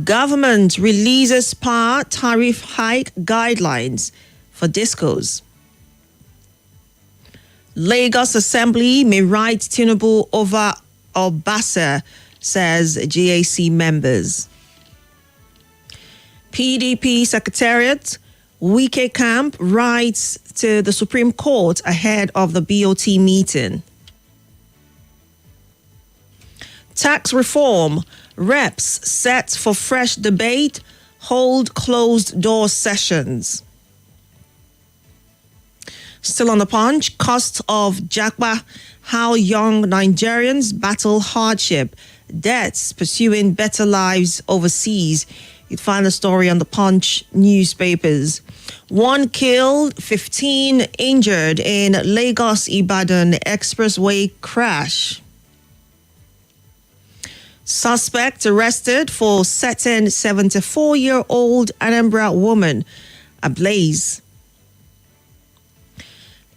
Government releases power tariff hike guidelines for discos. Lagos Assembly may write Tinubu over Obasa, says GAC members. PDP Secretariat, Wike Camp writes to the Supreme Court ahead of the BOT meeting. Tax reform, reps set for fresh debate, hold closed-door sessions. Still on the Punch, cost of Japa, how young Nigerians battle hardship, debts pursuing better lives overseas. You'd find the story on the Punch newspapers. 1 killed, 15 injured in Lagos-Ibadan expressway crash. Suspect arrested for setting 74-year-old Anambra woman ablaze.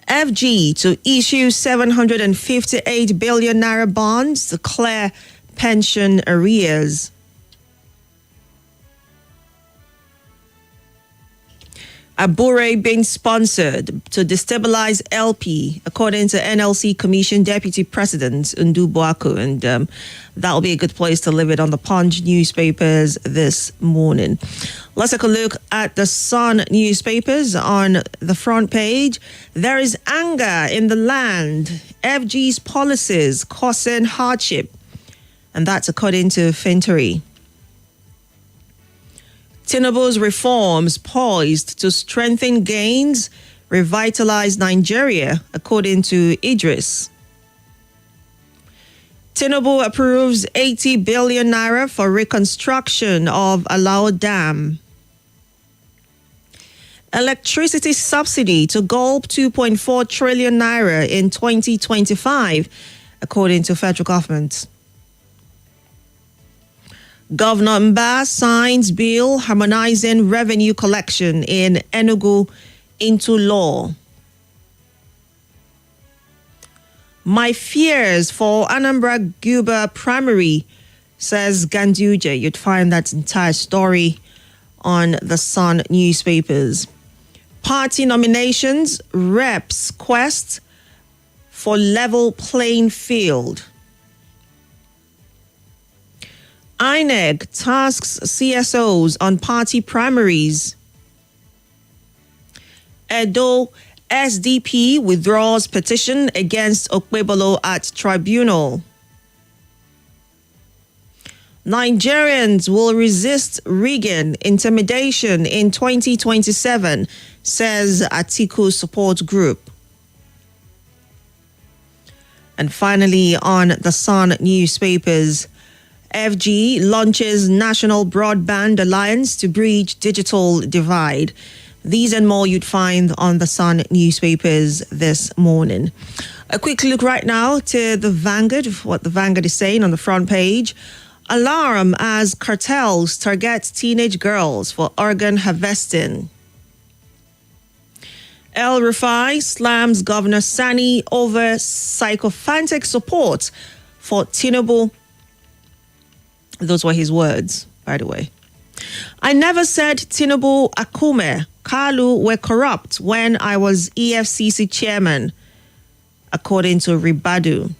FG to issue 758 billion naira bonds to clear pension arrears. Abure being sponsored to destabilize LP, according to NLC Commission Deputy President Ndu Boaku, and that'll be a good place to leave it on the Punch newspapers this morning. Let's take a look at the Sun newspapers on the front page. There is anger in the land. FG's policies causing hardship, and that's according to Finteri. Tinubu's reforms poised to strengthen gains, revitalize Nigeria, according to Idris. Tinubu approves 80 billion naira for reconstruction of Alao Dam. Electricity subsidy to gulp 2.4 trillion naira in 2025, according to federal government. Governor Mba signs bill harmonizing revenue collection in Enugu into law. My fears for Anambra Guba primary, says Ganduje. You'd find that entire story on the Sun newspapers. Party nominations, reps quest for level playing field. INEC tasks CSOs on party primaries. Edo SDP withdraws petition against Okpebolo at tribunal. Nigerians will resist rigging intimidation in 2027, says Atiku support group. And finally, on the Sun newspapers, FG launches National Broadband Alliance to bridge digital divide. These and more you'd find on the Sun newspapers this morning. A quick look right now to the Vanguard, what the Vanguard is saying on the front page. Alarm as cartels target teenage girls for organ harvesting. El Rufai slams Governor Sani over sycophantic support for Tinubu. Those were his words, by the way. I never said Tinubu, Akume, Kalu were corrupt when I was EFCC chairman, according to Ribadu.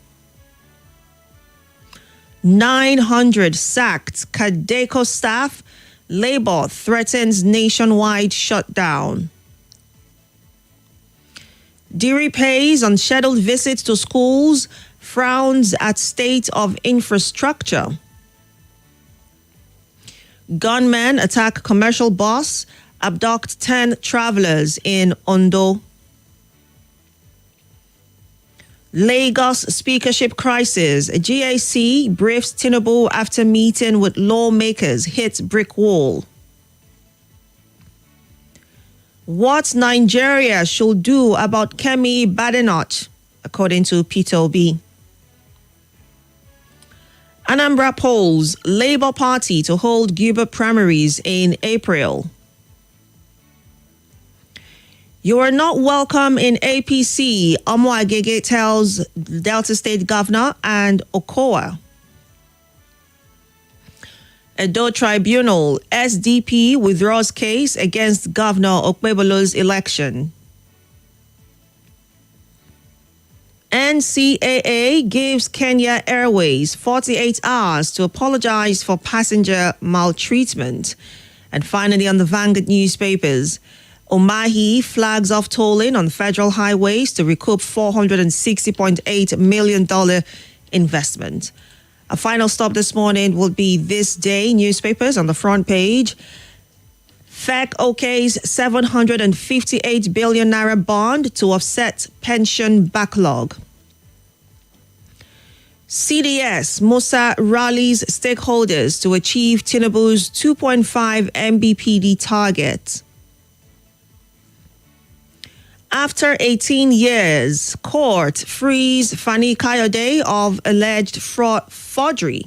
900 sacked Kadeco staff. Labour threatens nationwide shutdown. Diri pays on scheduled visits to schools, frowns at state of infrastructure. Gunmen attack commercial bus, abduct 10 travelers in Ondo. Lagos speakership crisis. GAC briefs Tinubu after meeting with lawmakers, hits brick wall. What Nigeria should do about Kemi Badenoch, according to Peter Obi. Anambra polls Labour Party to hold Guba primaries in April. You are not welcome in APC, Omo Agege tells Delta State Governor and Okowa. Edo Tribunal, SDP withdraws case against Governor Okpebolo's election. NCAA gives Kenya Airways 48 hours to apologize for passenger maltreatment. And finally, on the Vanguard newspapers, Omahi flags off tolling on federal highways to recoup $460.8 million investment. A final stop this morning will be This Day newspapers on the front page. FEC okays 758 billion naira bond to offset pension backlog. CDS Musa rallies stakeholders to achieve Tinubu's 2.5 MBPD target. After 18 years, court frees Fani Kayode of alleged forgery.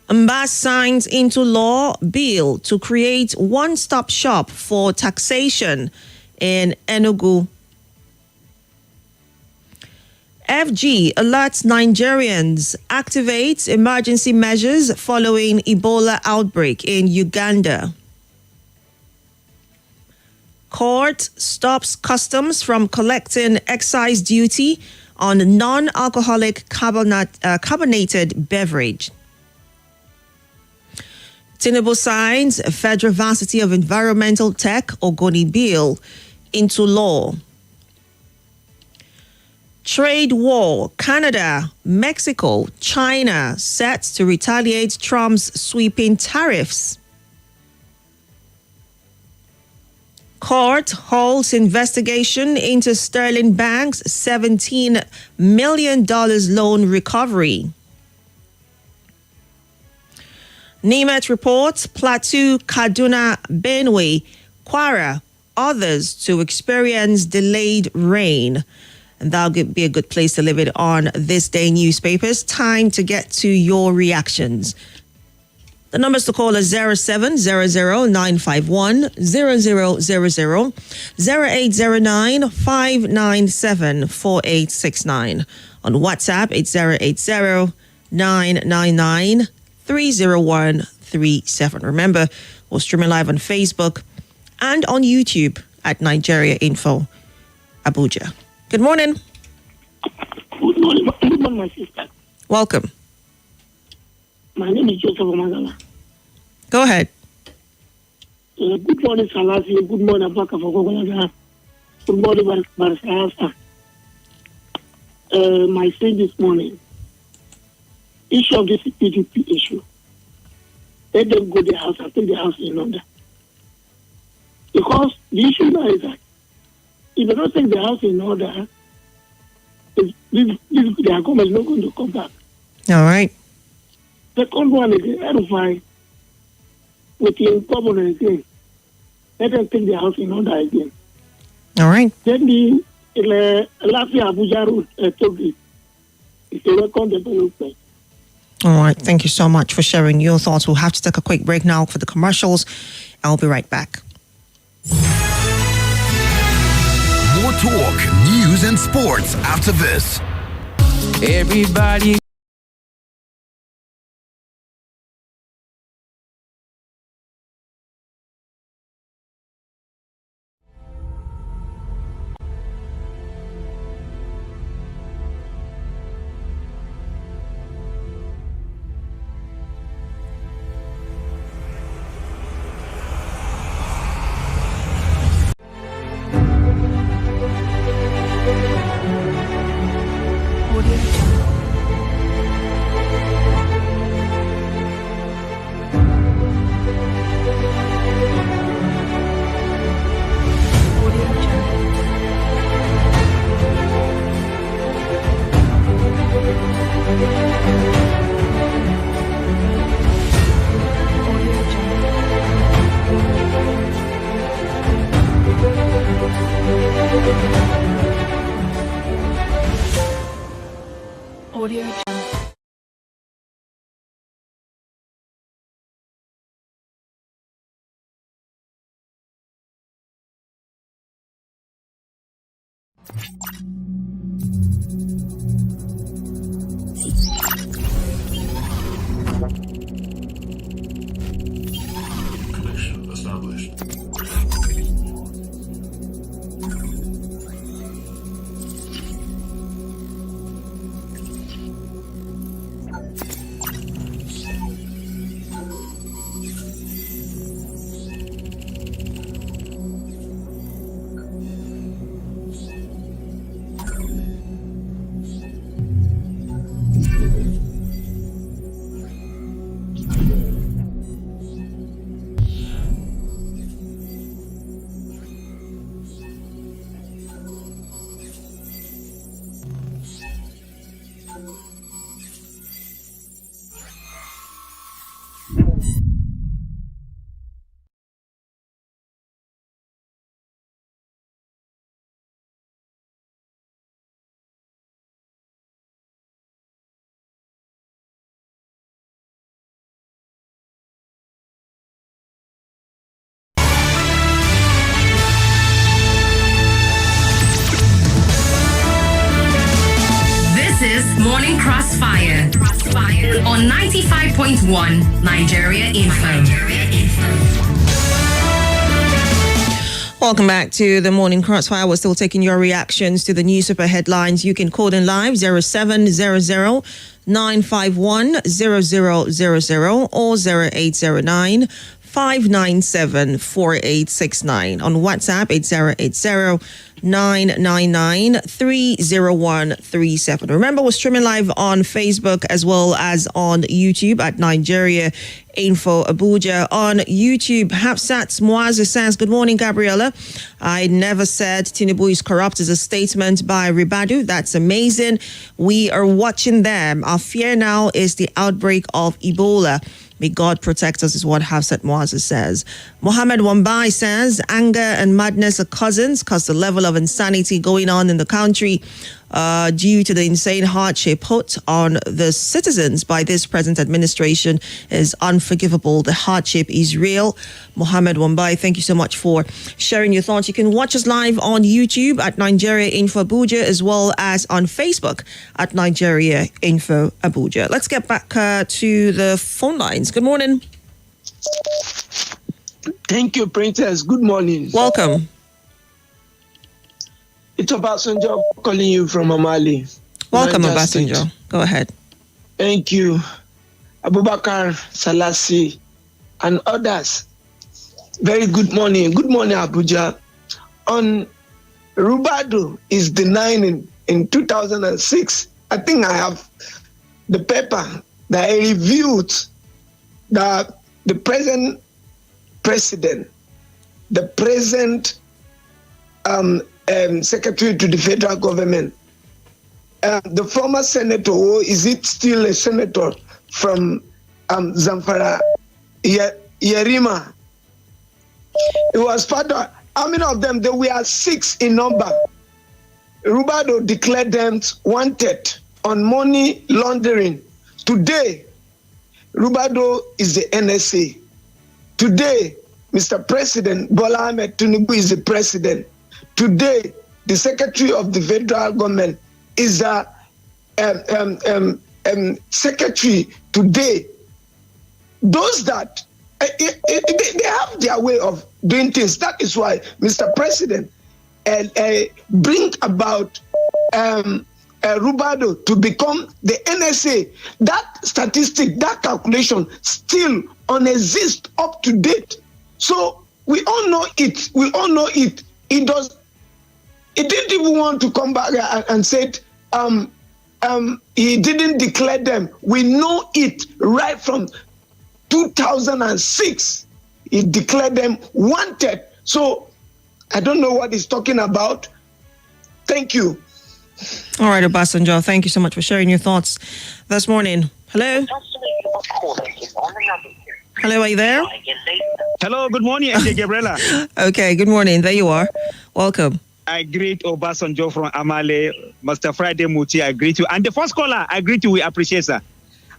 Mbas signs into law bill to create one-stop shop for taxation in Enugu. FG alerts Nigerians, activates emergency measures following Ebola outbreak in Uganda. Court stops customs from collecting excise duty on non-alcoholic carbonated beverage. Tinubu signs a Federal Varsity of Environmental Tech Ogoni Bill into law. Trade war, Canada, Mexico, China set to retaliate Trump's sweeping tariffs. Court holds investigation into Sterling Bank's $17 million loan recovery. NIMET reports Plateau, Kaduna, Benue, Kwara, others to experience delayed rain. And that'll be a good place to leave it on This Day newspapers. Time to get to your reactions. The numbers to call are 0700-951-0000, 0809-597-4869. On WhatsApp, it's 080-999-30137. Remember, we're streaming live on Facebook and on YouTube at Nigeria Info Abuja. Good morning. Good morning, my sister. Welcome. My name is Joseph Omagala. Go ahead. Good morning, Salasi. Good morning, Abaka Fogogolaga. Good morning, Barasa. My saying this morning, issue of this PDP issue, let them go to the house and take the house in order. Because the issue now is that if they don't take the house in order, their government is not going to come back. All right. Second one again, edify with the governor again. Let them take the house in order again. All right. Then the Lafia Abuja route told it. It's a welcome development. All right. Thank you so much for sharing your thoughts. We'll have to take a quick break now for the commercials. I'll be right back. More talk, news, and sports after this. Everybody. Audio Jungle. 93.1 Nigeria Info. Welcome back to the Morning Crossfire. We're still taking your reactions to the news super headlines. You can call in live 0700 951 0000 or 0809 597 4869. On WhatsApp, 8080 999 30137. Remember, we're streaming live on Facebook as well as on YouTube at Nigeria Info Abuja. On YouTube, Hafsat Mwaza says, good morning, Gabriella. I never said Tinubu is corrupt is a statement by Ribadu. That's amazing. We are watching them. Our fear now is the outbreak of Ebola. May God protect us, is what Hafsat Mwaza says. Mohammed Wambai says, anger and madness are cousins because the level of insanity going on in the country due to the insane hardship put on the citizens by this present administration is unforgivable. The hardship is real. Mohammed Wambai, thank you so much for sharing your thoughts. You can watch us live on YouTube at Nigeria Info Abuja as well as on Facebook at Nigeria Info Abuja. Let's get back to the phone lines. Good morning. Thank you, Princess. Good morning. Welcome. It's Obasanjo calling you from Amali. Welcome, Niger Obasanjo. State. Go ahead. Thank you. Abubakar, Salasi, and others. Very good morning. Good morning, Abuja. On Rubado is denying in 2006. I think I have the paper that I reviewed that the present president, the present secretary to the federal government, the former senator, or is it still a senator from Zamfara, Yerima? It was part of, how many of them? There were 6 in number. Rubado declared them wanted on money laundering. Today, Rubado is the NSA. Today, Mr. President Bola Ahmed Tinubu is the president. Today, the secretary of the federal government is a secretary. Today, those that they have their way of doing things. That is why Mr. President bring about Rubado to become the NSA. That statistic, that calculation still exists up to date. So we all know it. We all know it. It didn't even want to come back and said he didn't declare them. We know it right from 2006. He declared them wanted. So I don't know what he's talking about. Thank you. All right, Obasanjo, thank you so much for sharing your thoughts this morning. Hello? Hello, are you there? Hello, good morning, MJ Gabriella. Okay, good morning. There you are. Welcome. I greet Obasanjo from Amale, Master Friday Muti, I greet you. And the first caller, I greet you, we appreciate sir.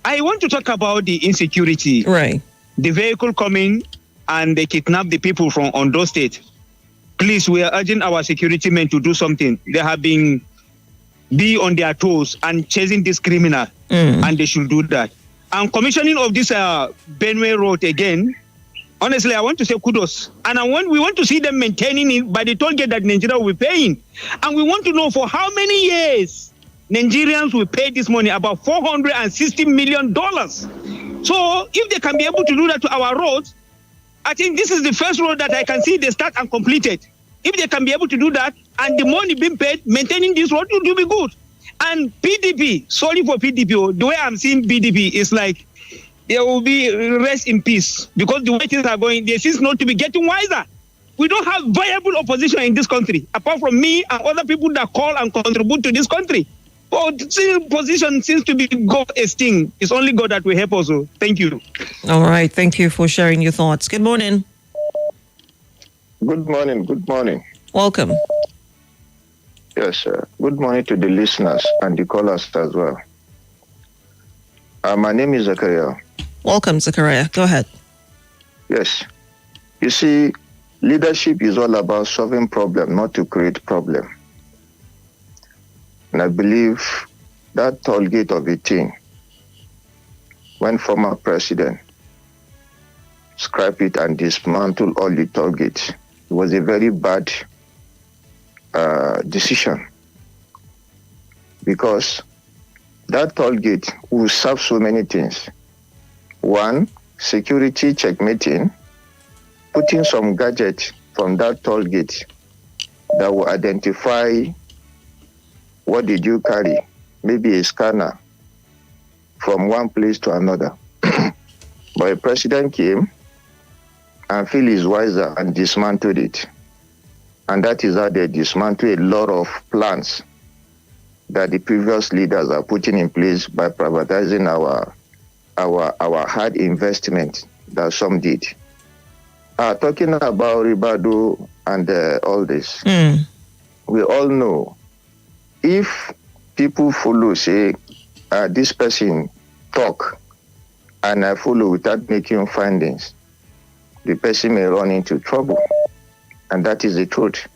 I want to talk about the insecurity. Right. The vehicle coming and they kidnap the people from Ondo State. Please, we are urging our security men to do something. They have been on their toes and chasing this criminal, and they should do that. And commissioning of this Benway Road again, honestly, I want to say kudos. And we want to see them maintaining it by the toll gate that Nigeria will be paying. And we want to know for how many years Nigerians will pay this money, about $460 million. So if they can be able to do that to our roads, I think this is the first road that I can see they start and completed. If they can be able to do that and the money being paid, maintaining this road will be good. And PDP, sorry for PDP, the way I'm seeing PDP is like there will be rest in peace because the way things are going, they seem not to be getting wiser. We don't have viable opposition in this country, apart from me and other people that call and contribute to this country. But position seems to be God esteemed. It's only God that will help us. Thank you. All right. Thank you for sharing your thoughts. Good morning. Good morning. Good morning. Welcome. Yes, sir. Good morning to the listeners and the callers as well. My name is Zachariah. Welcome, Zachariah. Go ahead. Yes. You see, leadership is all about solving problem, not to create problem. And I believe that toll gate of a thing, when former president scrap it and dismantle all the toll gates. It was a very bad decision, because that toll gate will serve so many things. One, security checkmating, putting some gadget from that toll gate that will identify what did you carry, maybe a scanner from one place to another. But the president came and feel is wiser and dismantled it. And that is how they dismantle a lot of plans that the previous leaders are putting in place by privatizing our hard investment that some did. Talking about Ribado and all this, we all know if people follow, say, this person talk and I follow without making findings, the person may run into trouble. And that is the truth.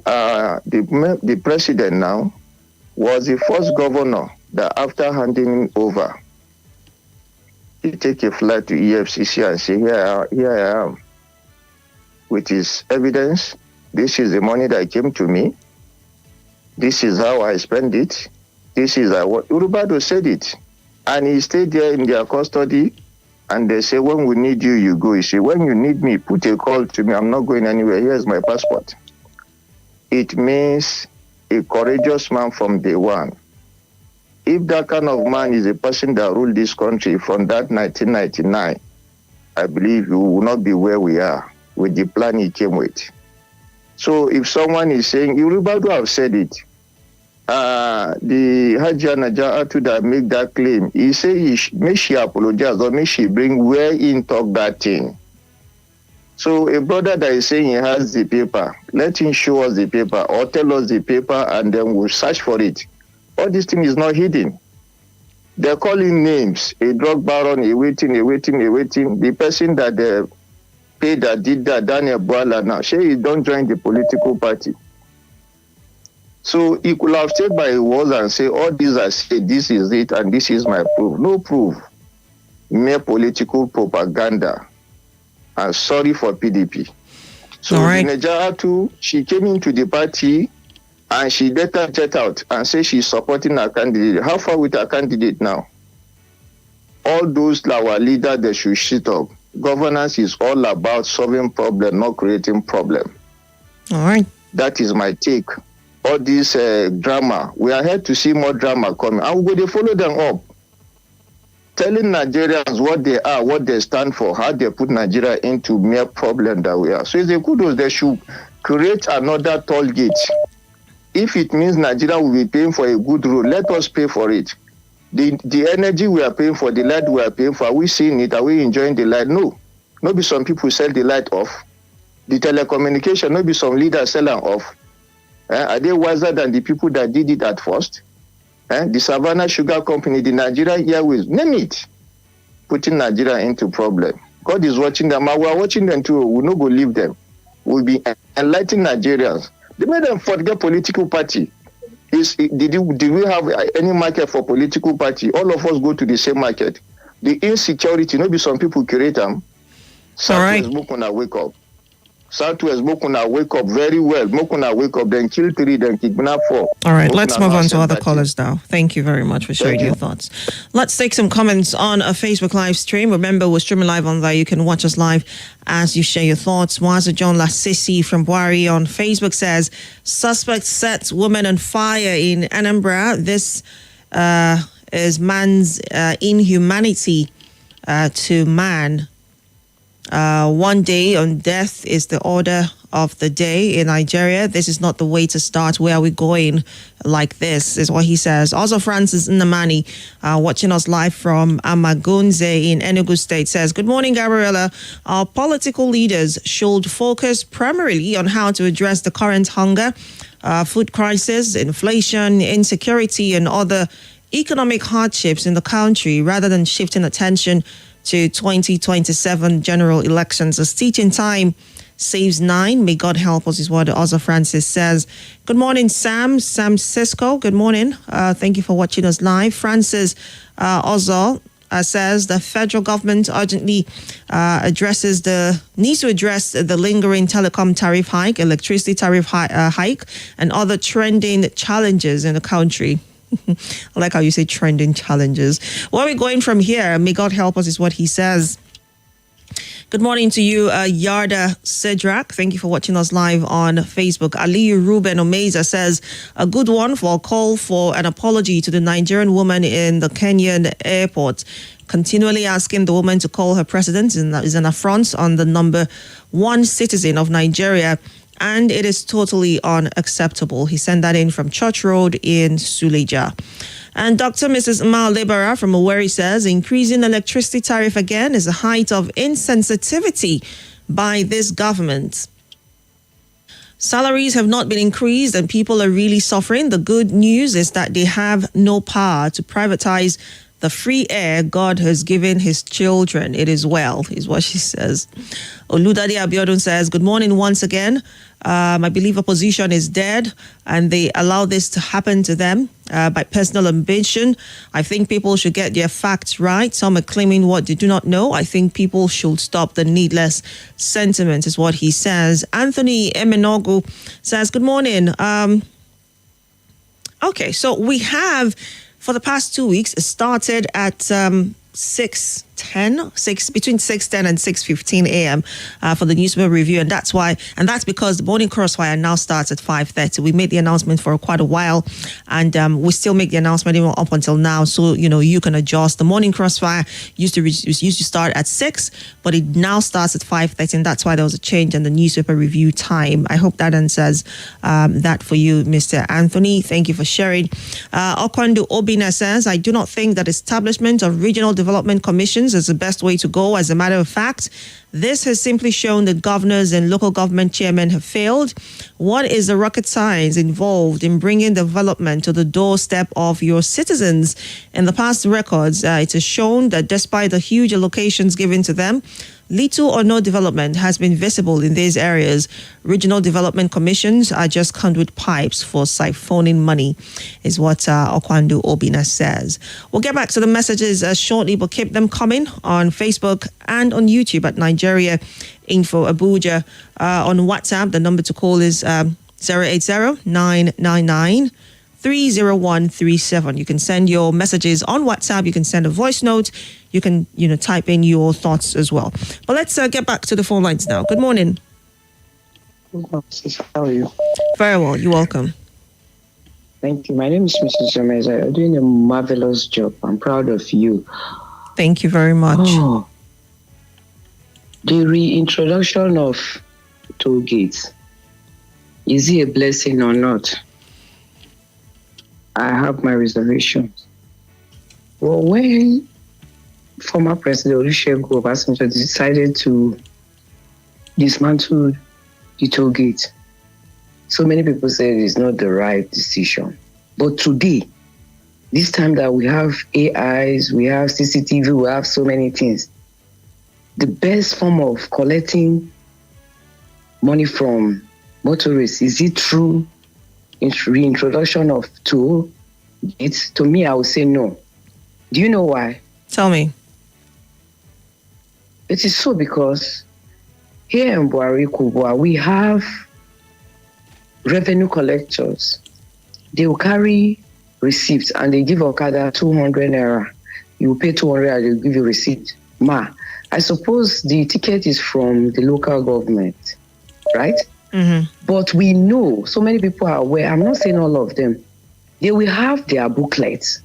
The president now was the first governor that after handing over, he take a flight to EFCC and say, here I am, with his evidence. This is the money that came to me. This is how I spend it. This is what Urubado said it. And he stayed there in their custody. And they say, when we need you, you go. You say, when you need me, put a call to me. I'm not going anywhere. Here's my passport. It means a courageous man from day one. If that kind of man is a person that ruled this country from that 1999, I believe we will not be where we are with the plan he came with. So if someone is saying, Urubado have said it, the Hajia Naja'atu that make that claim, he say may she apologize or may she bring where in talk that thing. So a brother that is saying he has the paper, let him show us the paper or tell us the paper and then we'll search for it. All this thing is not hidden. They're calling names, a drug baron, a waiting. The person that they paid that did that, Daniel Boala now, he don't join the political party. So he could have stayed by his words and say, all these I said, this is it and this is my proof. No proof. Mere political propaganda. And sorry for PDP. So Naja'atu, she came into the party and she later jet out and say she's supporting her candidate. How far with her candidate now? All those our leaders, they should shit up. Governance is all about solving problem, not creating problem. All right. That is my take. All this drama, we are here to see more drama coming. And we will follow them up. Telling Nigerians what they are, what they stand for, how they put Nigeria into mere problem that we are. So it's a kudos. They should create another toll gate. If it means Nigeria will be paying for a good road, let us pay for it. The energy we are paying for, the light we are paying for, are we seeing it? Are we enjoying the light? No. Maybe some people sell the light off. The telecommunication, maybe some leaders sell them off. Are they wiser than the people that did it at first? The Savannah Sugar Company, the Nigerian Airways, name it. Putting Nigeria into problem. God is watching them. We are watching them too. We'll not go leave them. We'll be enlightening Nigerians. They made them forget political party. Did we have any market for political party? All of us go to the same market. The insecurity, maybe some people create them. Southwest Mokuna wake up. Southwest Mokuna wake up very well. Mokuna wake up, then kill 3, then kidnap 4. All right, let's move on to other callers now. Thank you very much for sharing your thoughts. Let's take some comments on a Facebook live stream. Remember, we're streaming live on there. You can watch us live as you share your thoughts. Waza John Lasisi from Buari on Facebook says, suspect sets woman on fire in Anambra. This is man's inhumanity to man. One day on death is the order of the day in Nigeria. This is not the way to start. Where are we going like this, is what he says. Also, Francis Nnamani, watching us live from Amagunze in Enugu State, says, good morning, Gabriella. Our political leaders should focus primarily on how to address the current hunger, food crisis, inflation, insecurity, and other economic hardships in the country, rather than shifting attention to 2027 general elections. As teaching time saves 9. May God help us, is what Oza Francis says. Good morning, Sam Cisco. Good morning. Thank you for watching us live. Francis Ozo says the federal government urgently needs to address the lingering telecom tariff hike, electricity tariff hike, and other trending challenges in the country. I like how you say trending challenges. Where are we going from here? May God help us, is what he says. Good morning to you, Yarda Sedrak. Thank you for watching us live on Facebook. Aliyu Ruben Omeza says, a good one for a call for an apology to the Nigerian woman in the Kenyan airport. Continually asking the woman to call her president is an affront on the number one citizen of Nigeria, and it is totally unacceptable. He sent that in from Church Road in Suleja. And Dr. Mrs. Ma Lebara from Owerri says, increasing electricity tariff again is a height of insensitivity by this government. Salaries have not been increased and people are really suffering. The good news is that they have no power to privatize the free air God has given his children. It is well, is what she says. Oludade Abiodun says, good morning once again. I believe opposition is dead and they allow this to happen to them by personal ambition. I think people should get their facts right. Some are claiming what they do not know. I think people should stop the needless sentiment, is what he says. Anthony Emenogu says, good morning. Okay, so we have, for the past 2 weeks, it started at 6:10, between 6:10 and 6:15 a.m. For the newspaper review, and that's because the morning crossfire now starts at 5:30. We made the announcement for quite a while, and we still make the announcement even up until now. So you can adjust. The morning crossfire used to start at 6, but it now starts at 5:30, and that's why there was a change in the newspaper review time. I hope that answers that for you, Mr. Anthony. Thank you for sharing. Okwandu Obina says, I do not think that establishment of regional development commissions is the best way to go. As a matter of fact, this has simply shown that governors and local government chairmen have failed. What is the rocket science involved in bringing development to the doorstep of your citizens? In the past records, it has shown that despite the huge allocations given to them, little or no development has been visible in these areas. Regional development commissions are just conduit pipes for siphoning money, is what Okwandu Obina says. We'll get back to the messages shortly, but keep them coming on Facebook and on YouTube at Nigeria Info Abuja. On WhatsApp, the number to call is 080-999-30137. You can send your messages on WhatsApp. You can send a voice note. You can, type in your thoughts as well. But let's get back to the phone lines now. Good morning. How are you? Very well. You're welcome. Thank you. My name is Mrs. Jameza. You're doing a marvelous job. I'm proud of you. Thank you very much. Oh, the reintroduction of toll gates, is it a blessing or not? I have my reservations. Well, when former President Olusegun Obasanjo decided to dismantle the toll gate, so many people said it's not the right decision. But today, this time that we have AIs, we have CCTV, we have so many things, the best form of collecting money from motorists, is it through reintroduction of toll gates? To me, I would say no. Do you know why? Tell me. It is so because here in Buhari Kubwa, we have revenue collectors. They will carry receipts and they give Okada 200 naira. You pay 200 and they'll give you receipt. I suppose the ticket is from the local government, right? Mm-hmm. But we know, so many people are aware, I'm not saying all of them, they will have their booklets.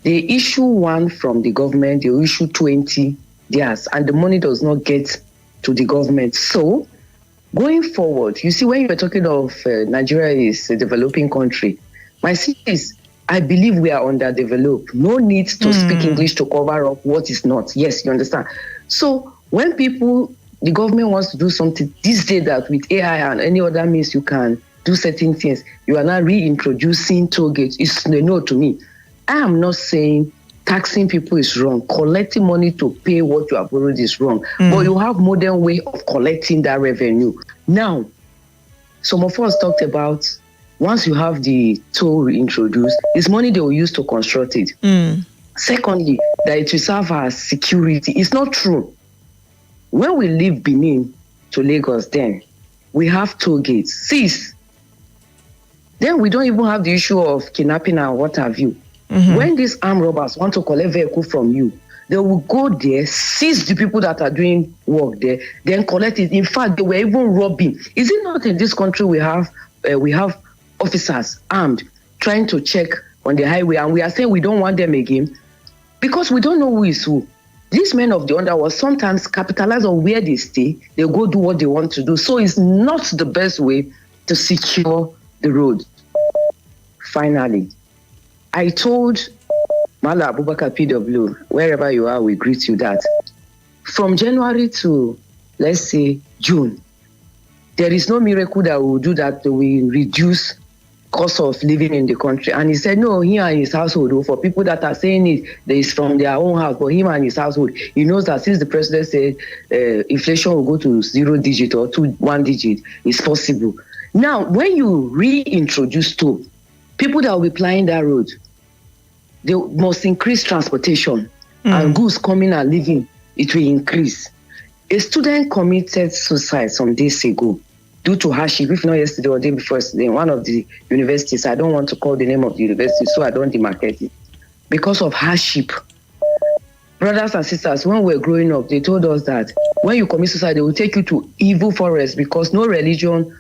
They issue one from the government, they will issue 20 theirs, and the money does not get to the government. So, going forward, you see, when you were talking of Nigeria is a developing country, my sis, I believe we are underdeveloped. No need to speak English to cover up what is not. Yes, you understand. So, when the government wants to do something, this day that with AI and any other means you can do certain things, you are now reintroducing toll gates. It's a no to me. I am not saying taxing people is wrong. Collecting money to pay what you have borrowed is wrong. But you have modern way of collecting that revenue. Now, some of us talked about once you have the toll reintroduced, it's money they will use to construct it. Secondly, that it will serve as security. It's not true. When we leave Benin to Lagos, then we have toll gates. 6. Then we don't even have the issue of kidnapping and what have you. When these armed robbers want to collect vehicle from you, they will go there, seize the people that are doing work there, then collect it. In fact, they were even robbing. Is it not in this country we have officers armed trying to check on the highway, and we are saying we don't want them again because we don't know who is who. These men of the underworld sometimes capitalize on where they stay. They go do what they want to do. So it's not the best way to secure the road. Finally, I told Mala Abubakar PW, wherever you are, we greet you that from January to, let's say, June, there is no miracle that will do that will reduce cost of living in the country. And he said, no, he and his household, for people that are saying it, there is from their own house, but him and his household, he knows that since the president said inflation will go to 0 digit or to 1 digit, it's possible. Now, when you reintroduce toll, people that will be plying that road, they must increase transportation and goods coming and leaving, it will increase. A student committed suicide some days ago due to hardship, if not yesterday or the day before yesterday, in one of the universities. I don't want to call the name of the university, so I don't demarcate it. Because of hardship. Brothers and sisters, when we were growing up, they told us that when you commit suicide, they will take you to evil forest because no religion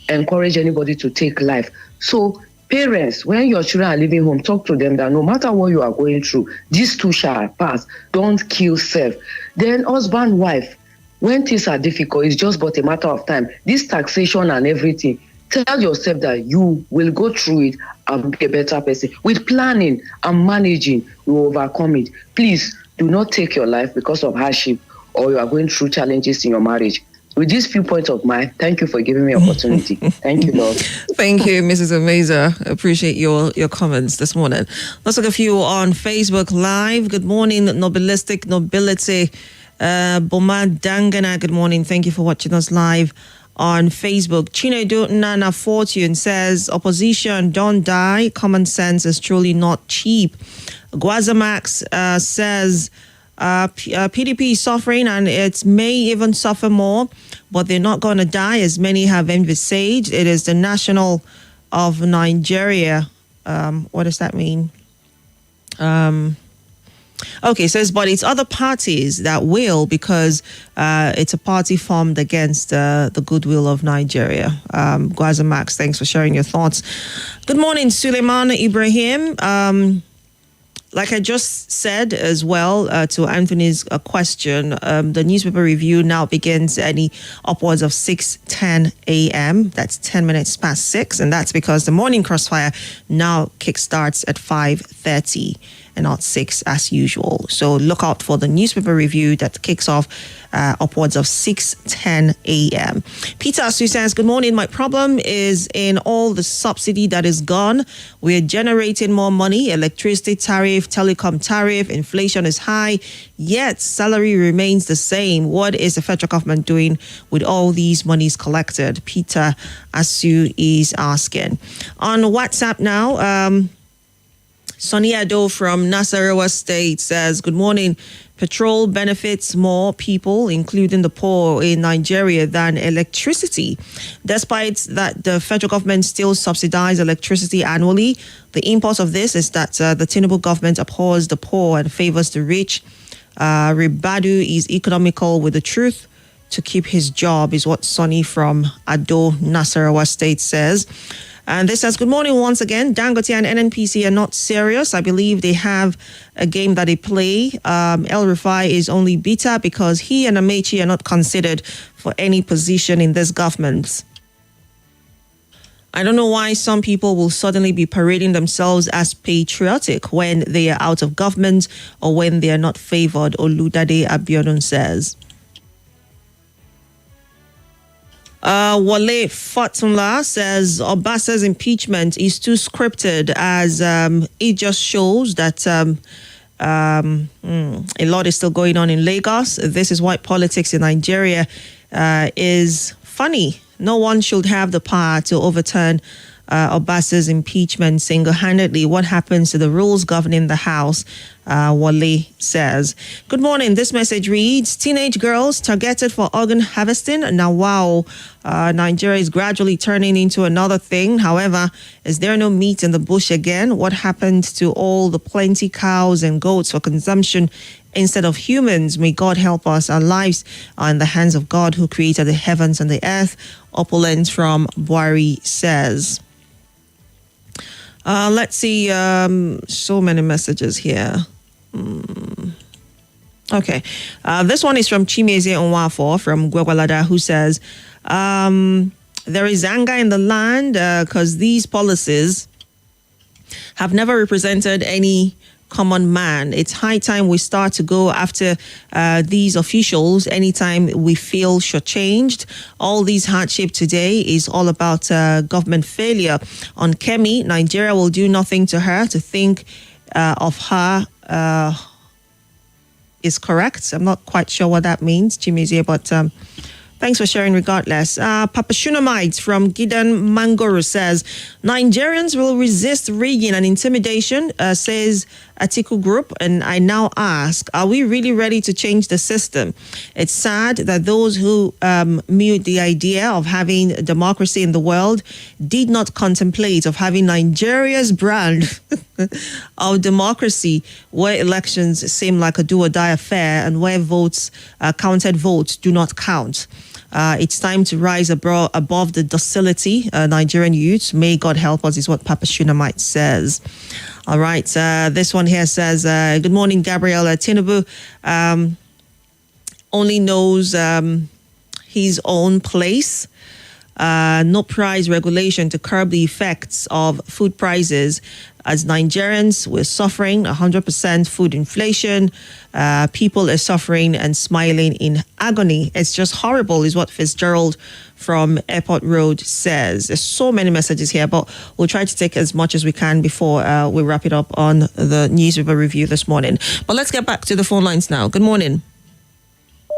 encourage anybody to take life. So parents, when your children are leaving home, talk to them that no matter what you are going through, these two shall pass. Don't kill self. Then husband, wife, when things are difficult, it's just but a matter of time. This taxation and everything, tell yourself that you will go through it and be a better person. With planning and managing, you will overcome it. Please do not take your life because of hardship or you are going through challenges in your marriage. With these few points of mine, thank you for giving me opportunity. Thank you, Lord. Thank you, Mrs. Ameza. Appreciate your comments this morning. Let's look at a few on Facebook Live. Good morning, Nobilistic Nobility. Boma Dangana, good morning. Thank you for watching us live on Facebook. Chinedu Nana Fortune says, opposition, don't die. Common sense is truly not cheap. Guazamax says, PDP is suffering and it may even suffer more, but they're not going to die as many have envisaged. It is the National of Nigeria. What does that mean? Okay, says, but it's other parties that will because it's a party formed against the goodwill of Nigeria. Guazamax, thanks for sharing your thoughts. Good morning, Suleiman Ibrahim. Like I just said as well to Anthony's question, the newspaper review now begins any upwards of 6:10 a.m. That's 10 minutes past 6. And that's because the morning crossfire now kickstarts at 5:30 and not 6 as usual. So look out for the newspaper review that kicks off upwards of 6:10 a.m. Peter Asu says, good morning. My problem is in all the subsidy that is gone. We're generating more money, electricity tariff, telecom tariff, inflation is high, yet salary remains the same. What is the federal government doing with all these monies collected? Peter Asu is asking. On WhatsApp now, Sonny Ado from Nasarawa State says, good morning. Petrol benefits more people, including the poor in Nigeria, than electricity. Despite that the federal government still subsidizes electricity annually, the import of this is that the Tinubu government abhors the poor and favors the rich. Ribadu is economical with the truth to keep his job, is what Sonny from Ado, Nasarawa State says. And this says, good morning once again. Dangote and NNPC are not serious. I believe they have a game that they play. El Rufai is only bitter because he and Amechi are not considered for any position in this government. I don't know why some people will suddenly be parading themselves as patriotic when they are out of government or when they are not favored, Oludade Abiodun says. Wale Fatula says Obasa's impeachment is too scripted as it just shows that a lot is still going on in Lagos. This is why politics in Nigeria is funny. No one should have the power to overturn Obasa's impeachment single-handedly. What happens to the rules governing the House Wale says. Good morning. This message reads, teenage girls targeted for organ harvesting. Now, wow, Nigeria is gradually turning into another thing. However, is there no meat in the bush again? What happened to all the plenty cows and goats for consumption instead of humans? May God help us. Our lives are in the hands of God who created the heavens and the earth. Opulent from Buari says. Let's see. So many messages here. Okay. This one is from Chimeze Onwafo from Gwagwalada, who says, there is anger in the land because these policies have never represented any common man. It's high time we start to go after these officials anytime we feel shortchanged. All these hardship today is all about government failure. On Kemi, Nigeria will do nothing to her. To think of her is correct. I'm not quite sure what that means, Chimizie, but thanks for sharing regardless. Papa Shunamite from Gidan Mangoro says, Nigerians will resist rigging and intimidation, says Atiku Group. And I now ask, are we really ready to change the system? It's sad that those who mute the idea of having democracy in the world did not contemplate of having Nigeria's brand of democracy, where elections seem like a do or die affair and where votes, counted votes, do not count. It's time to rise above the docility, Nigerian youths. May God help us, is what Papa Shunamite says. All right. This one here says, good morning, Gabriella. Tinubu only knows his own place. No price regulation to curb the effects of food prices. As Nigerians, we're suffering 100% food inflation. People are suffering and smiling in agony. It's just horrible, is what Fitzgerald from Airport Road says. There's so many messages here, but we'll try to take as much as we can before we wrap it up on the Newspaper Review this morning. But let's get back to the phone lines now. Good morning.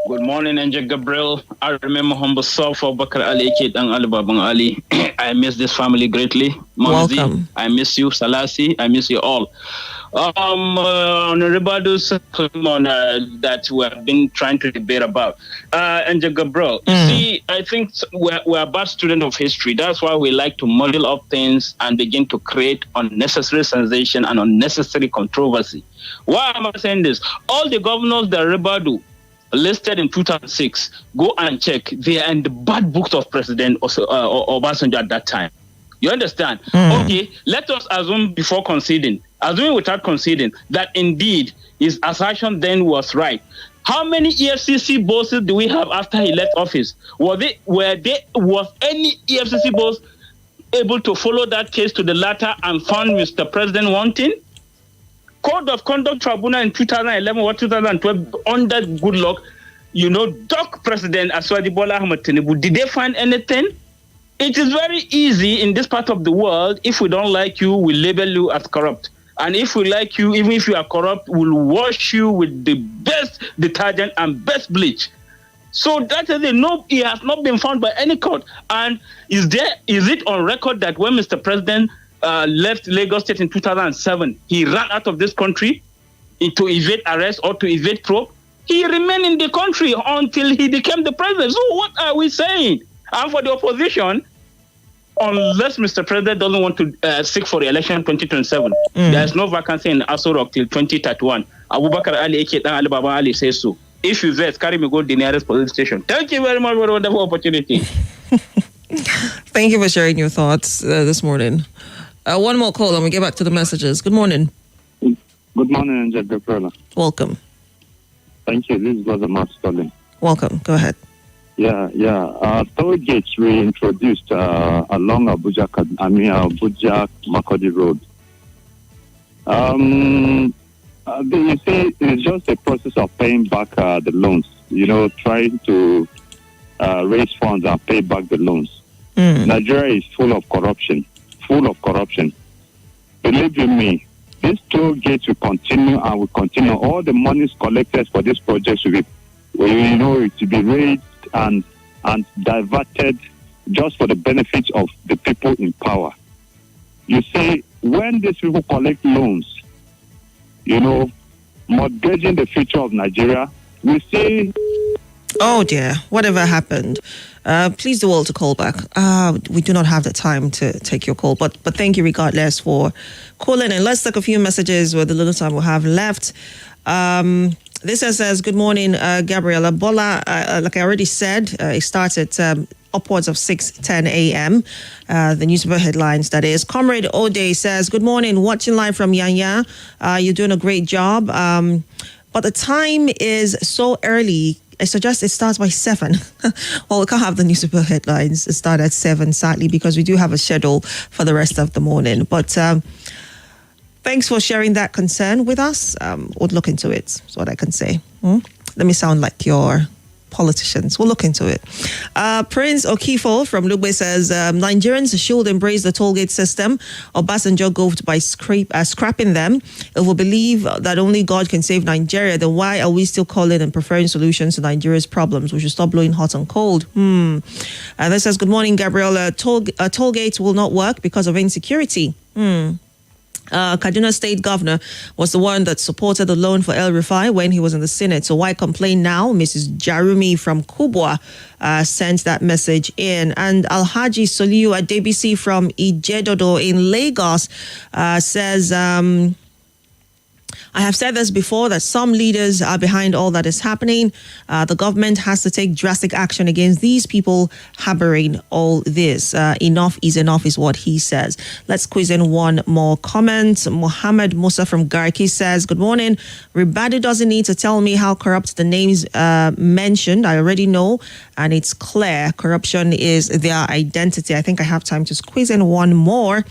Good morning, Angel Gabriel. I remember humble self for Bakar Ali Kid and Ali Babang Ali. I miss this family greatly. Mamzi, welcome. I miss you, Salasi. I miss you all. Honorable that we have been trying to debate about. Angel Gabriel, see, I think we're a bad student of history. That's why we like to muddle up things and begin to create unnecessary sensation and unnecessary controversy. Why am I saying this? All the governors that Rebadu listed in 2006, go and check. They are in the bad books of President Obasanjo at that time. You understand? Okay, let us assume before conceding, assuming without conceding, that indeed his assertion then was right. How many EFCC bosses do we have after he left office? Was any EFCC boss able to follow that case to the latter and found Mr. President wanting? Code of Conduct Tribunal in 2011 or 2012 under good luck, dock President Aswadi Bola Ahmed Tinubu. Did they find anything? It is very easy in this part of the world. If we don't like you, we label you as corrupt. And if we like you, even if you are corrupt, we'll wash you with the best detergent and best bleach. So that is it. No, he has not been found by any court. And is it on record that when Mr. President left Lagos State in 2007, he ran out of this country to evade arrest or to evade probe? He remained in the country until he became the president. So what are we saying? And for the opposition, unless Mr. President doesn't want to seek for re-election in 2027, there is no vacancy in Aso Rock till 2031. Abubakar Ali Eke Dan Ali Baba Ali says so. If you vex, carry me go to the nearest police station. Thank you very much for the wonderful opportunity. Thank you for sharing your thoughts this morning. One more call and we get back to the messages. Good morning. Good morning, Angel Gabriella. Welcome. Thank you. This is Brother Mark Sterling. Welcome. Go ahead. Yeah. Toll gates we introduced along Abuja Makodi Road. You say it's just a process of paying back the loans. Trying to raise funds and pay back the loans. Nigeria is full of corruption. Believe you me, this toll gates will continue and will continue. All the monies collected for this project will be raised and diverted just for the benefit of the people in power. You see, when these people collect loans, mortgaging the future of Nigeria. We see. Oh dear, whatever happened? Please do all to call back. We do not have the time to take your call, but thank you regardless for calling. And let's take a few messages with the little time we have left. This says, good morning, Gabriella. Bola, like I already said, it starts at upwards of 6:10 a.m. The newspaper headlines, that is. Comrade Ode says, good morning, watching live from Yanya. You're doing a great job. But the time is so early. I suggest it starts by 7. Well, we can't have the newspaper headlines start at 7, sadly, because we do have a schedule for the rest of the morning. But thanks for sharing that concern with us. We'll look into it, is what I can say. Let me sound like your politicians. We'll look into it. Prince Okifo from Lugbe says, Nigerians should embrace the tollgate system. Obasanjo goofed by scrapping them. If we believe that only God can save Nigeria, then why are we still calling and preferring solutions to Nigeria's problems? We should stop blowing hot and cold. And this says, good morning, Gabriella. Tollgate will not work because of insecurity. Kaduna State Governor was the one that supported the loan for El Rufai when he was in the Senate. So why complain now? Mrs. Jarumi from Kubwa sent that message in. And Alhaji Soliu Adebisi from Ijedodo in Lagos says, I have said this before, that some leaders are behind all that is happening. The government has to take drastic action against these people harboring all this. Enough is what he says. Let's squeeze in one more comment. Mohammed Musa from Garki says, good morning. Ribadu doesn't need to tell me how corrupt the names mentioned. I already know, and it's clear. Corruption is their identity. I think I have time to squeeze in one more.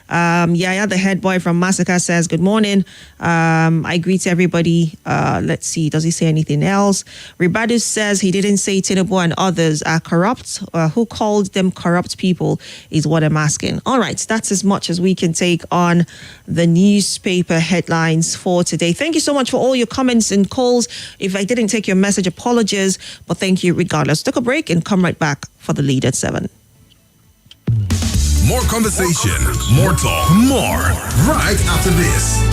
Yaya, the head boy from Massacre, says, good morning. I greet everybody. Let's see, does he say anything else? Ribadu says he didn't say Tinubu and others are corrupt. Who called them corrupt people is what I'm asking. All right, that's as much as we can take on the newspaper headlines for today. Thank you so much for all your comments and calls. If I didn't take your message, apologies, but thank you regardless. Take a break and come right back for the lead at 7. More conversation, more talk, more right after this.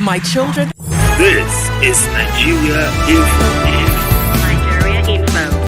My children. This is Nigeria Info.